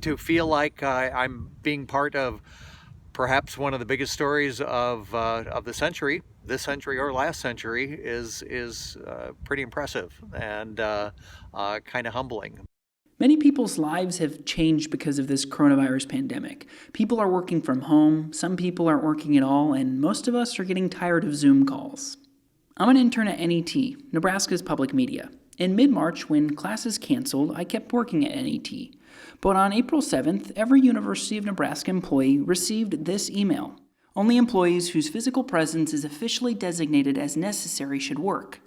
to feel like I'm being part of perhaps one of the biggest stories of the century, this century or last century, is pretty impressive and kind of humbling. Many people's lives have changed because of this coronavirus pandemic. People are working from home, some people aren't working at all, and most of us are getting tired of Zoom calls. I'm an intern at NET, Nebraska's public media. In mid-March, when classes canceled, I kept working at NET. But on April 7th, every University of Nebraska employee received this email. Only employees whose physical presence is officially designated as necessary should work.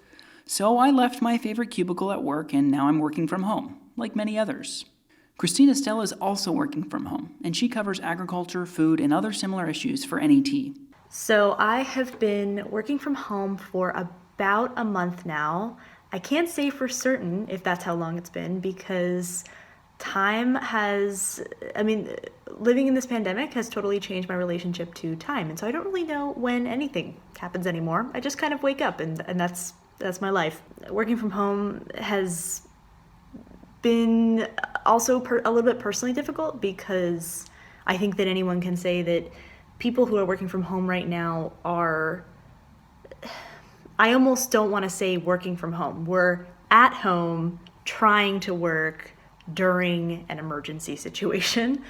So I left my favorite cubicle at work, and now I'm working from home, like many others. Christina Stella is also working from home, and she covers agriculture, food, and other similar issues for NET. So I have been working from home for about a month now. I can't say for certain if that's how long it's been because living in this pandemic has totally changed my relationship to time. And so I don't really know when anything happens anymore. I just kind of wake up and that's my life. Working from home has been also a little bit personally difficult because I think that anyone can say that people who are working from home right now are, I almost don't want to say working from home. We're at home trying to work during an emergency situation.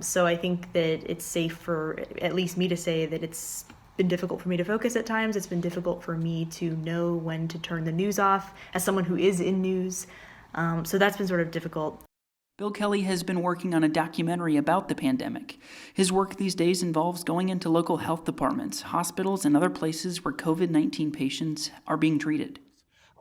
So I think that it's safe for at least me to say that it's been difficult for me to focus at times. It's been difficult for me to know when to turn the news off as someone who is in news. So that's been sort of difficult. Bill Kelly has been working on a documentary about the pandemic. His work these days involves going into local health departments, hospitals, and other places where COVID-19 patients are being treated.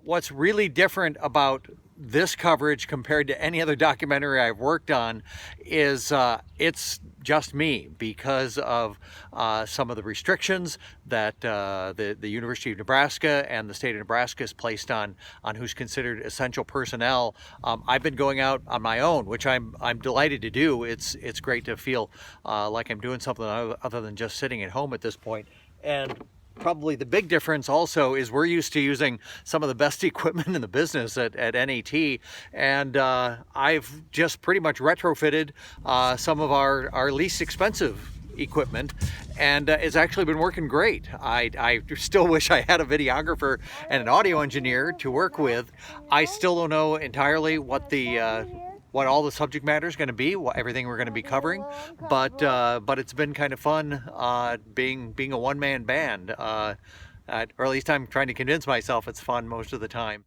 What's really different about this coverage compared to any other documentary I've worked on is it's just me because of some of the restrictions that the University of Nebraska and the state of Nebraska has placed on who's considered essential personnel. I've been going out on my own, which I'm delighted to do. It's great to feel like I'm doing something other than just sitting at home at this point. And probably the big difference also is we're used to using some of the best equipment in the business at NET, and I've just pretty much retrofitted some of our least expensive equipment, and it's actually been working great. I still wish I had a videographer and an audio engineer to work with. I still don't know entirely what all the subject matter is going to be, everything we're going to be covering, but it's been kind of fun being a one-man band, or at least I'm trying to convince myself it's fun most of the time.